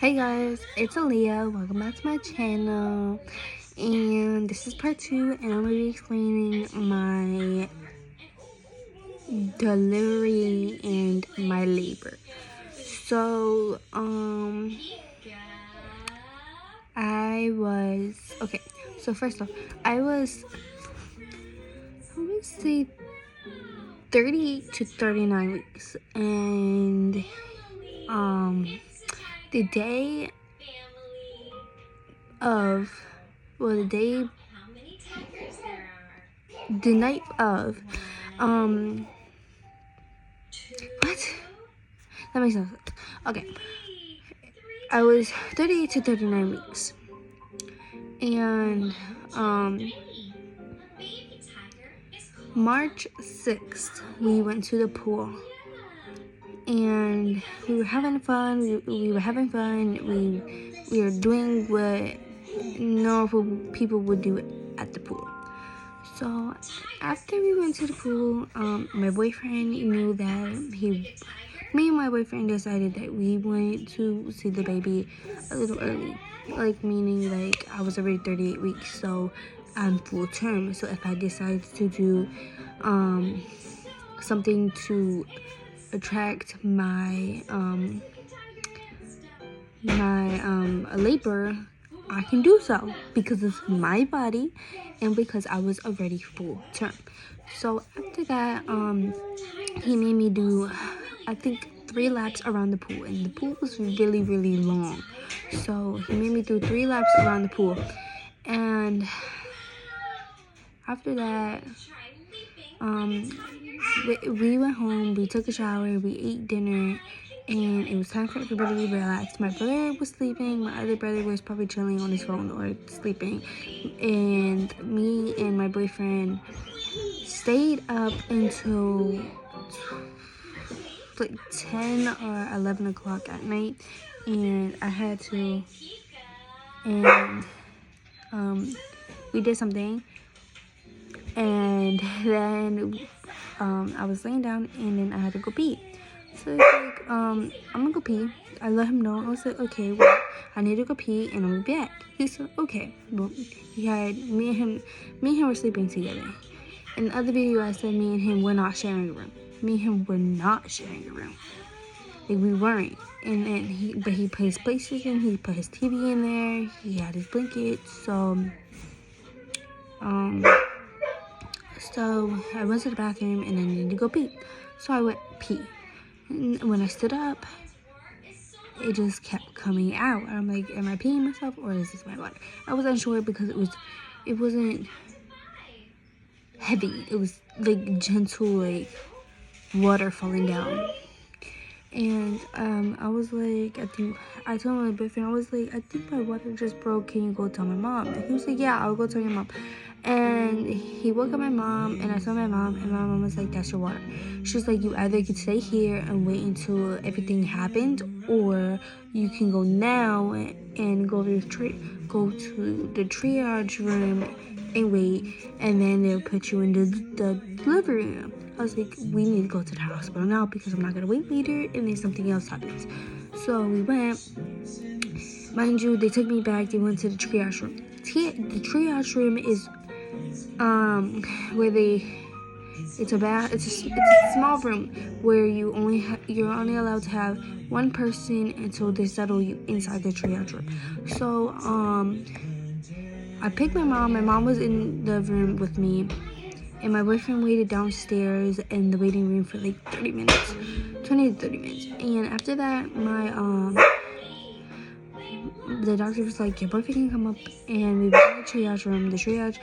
Hey guys, it's Aaliyah. Welcome back to my channel. And this is part 2, and I'm going to be explaining my delivery and my labor. So, okay. So first off, I would say 38 to 39 weeks. And, the day of, the night of, what? That makes no sense. Okay. I was 38 to 39 weeks. And, March 6th, we went to the pool. And we were having fun. We were doing what normal people would do at the pool. So after we went to the pool, my boyfriend knew that me and my boyfriend decided that we wanted to see the baby a little early. Like, meaning, like, I was already 38 weeks, so I'm full term. So if I decided to do something to attract my labor, I can do so because it's my body and because I was already full term. So after that, he made me do, I think, 3 laps around the pool, and the pool was really, really long. So he made me do 3 laps around the pool, and after that, we went home, we took a shower, we ate dinner, and it was time for everybody to relax. My brother was sleeping, my other brother was probably chilling on his phone or sleeping, and me and my boyfriend stayed up until like 10 or 11 o'clock at night, and we did something, and then I was laying down, and then I had to go pee. So it's like, I'm gonna go pee. I let him know. I was like, okay, well, I need to go pee, and I'm gonna be back. He said, okay. Well, me and him were sleeping together. In the other video, I said me and him were not sharing a room. Me and him were not sharing a room. Like, we weren't. And then he put his PlayStation, he put his TV in there, he had his blanket. So I went to the bathroom and I needed to go pee. So I went pee. And when I stood up, it just kept coming out. I'm like, am I peeing myself or is this my water? I was unsure because it wasn't heavy. It was like gentle, like water falling down. And I was like, I told my boyfriend, I was like, I think my water just broke. Can you go tell my mom? And he was like, yeah, I'll go tell your mom. And he woke up my mom, and I saw my mom, and my mom was like, that's your water. She's like, you either could stay here and wait until everything happened, or you can go now and go to the triage room and wait, and then they'll put you in the delivery room. I was like, we need to go to the hospital now because I'm not gonna wait later and then something else happens. So we went. Mind you, they took me back. They went to the triage room. The triage room is where it's a small room where you're only allowed to have one person until they settle you inside the triage room. So I picked my mom. My mom was in the room with me, and my boyfriend waited downstairs in the waiting room for like 20 to 30 minutes. And after that, the doctor was like, your boyfriend can come up, and we went to the triage room. The triage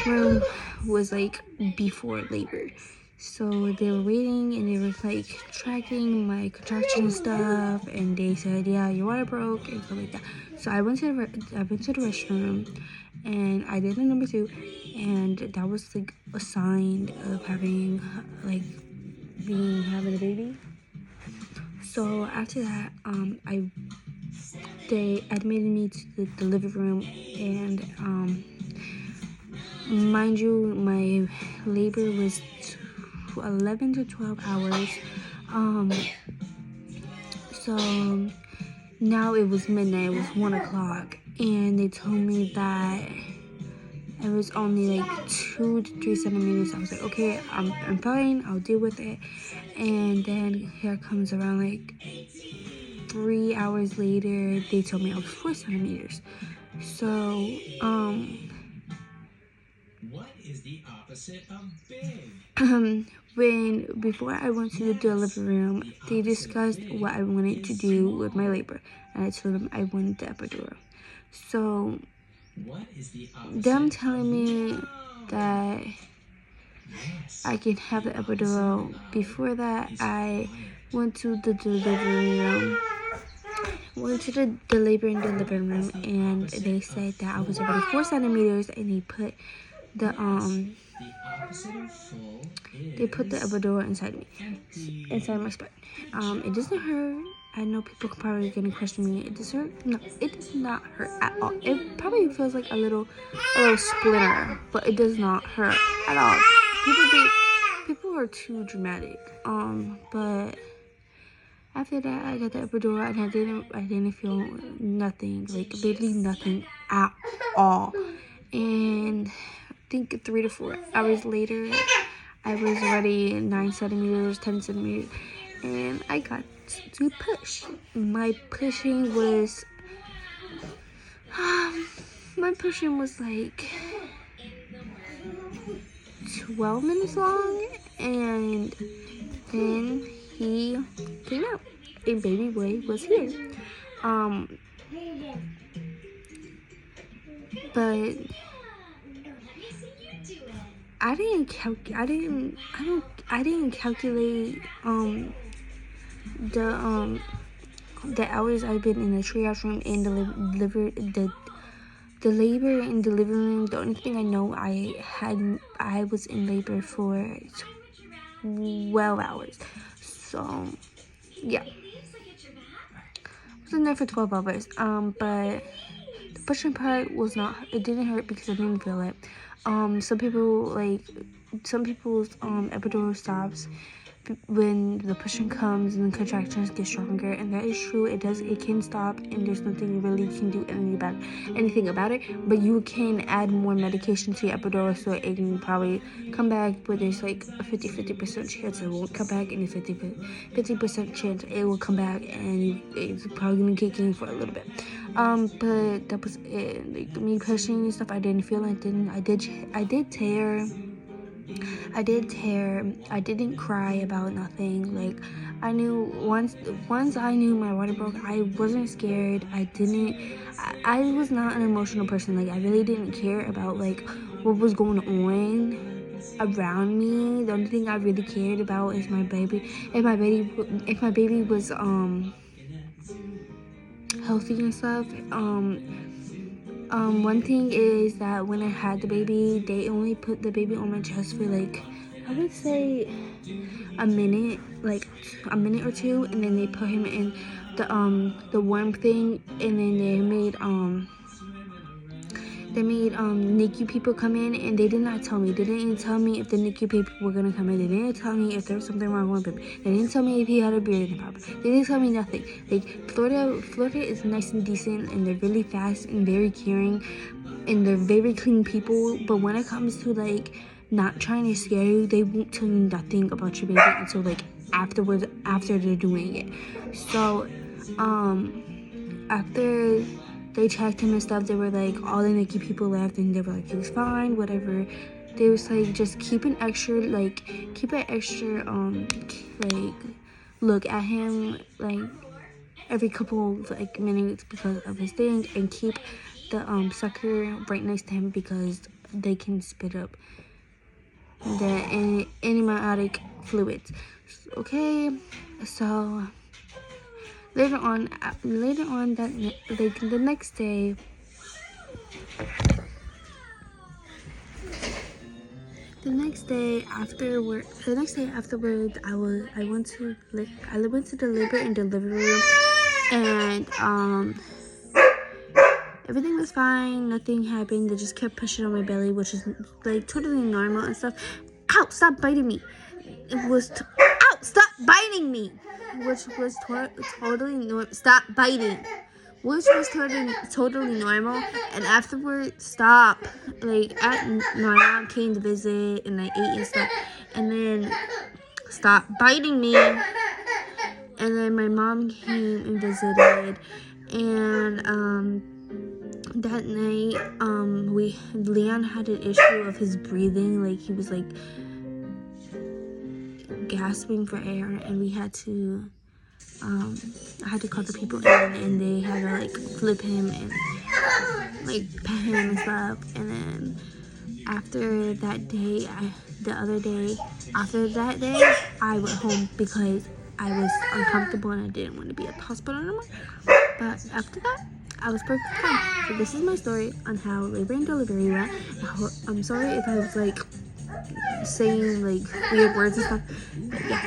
room was like before labor. So they were waiting, and they were like tracking my contraction stuff, and they said, yeah, your water broke and stuff like that. So I went to the restroom, and I did the number 2, and that was like a sign of having a baby. So after that, they admitted me to the delivery room, and mind you, my labor was 11 to 12 hours. So now it was midnight, it was 1 o'clock, and they told me that it was only like 2 to 3 centimeters. I was like, okay, I'm fine, I'll deal with it. And then here comes around like 3 hours later, they told me I was 4 centimeters. So, what is the opposite of big? before I went to the delivery room, they discussed what I wanted to do with my labor, and I told them I wanted the epidural. So, What is the opposite them of telling me that yes? I can have the epidural. Before that, I went to the delivery room. Went to the labor and delivery room, and they said that I was already 4 centimeters, and they put the The opposite of full is they put the epidural inside me, empty. inside my spine. It doesn't hurt. I know people are probably gonna question me. It does hurt? No, it does not hurt at all. It probably feels like a little splinter, but it does not hurt at all. People are too dramatic. But after that, I got the epidural, and I didn't feel nothing, like literally nothing at all. And I think 3 to 4 hours later, I was already 9 centimeters, 10 centimeters, and I got to push. My pushing was like 12 minutes long, and then he came out, and baby boy was here. But I didn't calculate the hours I've been in the triage room and the labor and delivery room. The only thing I know, I was in labor for 12 hours. So yeah, I was in there for 12 hours. But the pushing part it didn't hurt because I didn't feel it. Some people's epidural stops when the pushing comes and the contractions get stronger, and that is true. It can stop, and there's nothing you really can do anything about it. But you can add more medication to your epidural, so it can probably come back. But there's like a 50% chance it won't come back, and a 50% chance it will come back, and it's probably gonna kick in for a little bit. But that was it. Like me pushing and stuff, I didn't feel anything. I did tear. I didn't cry about nothing. Like, I knew once I knew my water broke, I wasn't scared. I was not an emotional person. Like, I really didn't care about like what was going on around me. The only thing I really cared about is my baby. If my baby was healthy and stuff. One thing is that when I had the baby, they only put the baby on my chest for like, I would say a minute or two, and then they put him in the warm thing, and then they made NICU people come in, and they did not tell me. They didn't tell me if the NICU people were gonna come in. They didn't tell me if there was something wrong with him. They didn't tell me if he had a bearding problem. They didn't tell me nothing. Like, Florida is nice and decent, and they're really fast and very caring, and they're very clean people. But when it comes to like not trying to scare you, they won't tell you nothing about your baby until like afterwards, after they're doing it. So after they checked him and stuff, they were like, all the NICU people left, and they were like, he was fine, whatever. They was like, just keep an extra like look at him like every couple of like minutes because of his thing, and keep the sucker right next to him because they can spit up the antibiotic fluids. Okay, so later on that like the next day afterwards, I went to the labor and delivery room, and everything was fine, nothing happened. They just kept pushing on my belly, which is like totally normal and stuff. Ow, stop biting me. It was ow, Stop biting me. Which was totally stop biting. Which was totally normal. And afterwards, stop. Like, my mom came to visit and I ate and stuff. And then, stop biting me. And then my mom came and visited. And, that night, Leon had an issue of his breathing. Like, he was, like, gasping for air. And we had to... I had to call the people in, and they had to like flip him and like pet him and stuff. And then after that day, I went home because I was uncomfortable and I didn't want to be at the hospital anymore. But after that, I was perfectly fine. So this is my story on how labor and delivery went. I'm sorry if I was like saying like weird words and stuff. But yeah.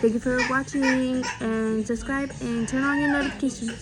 Thank you for watching and subscribe and turn on your notifications.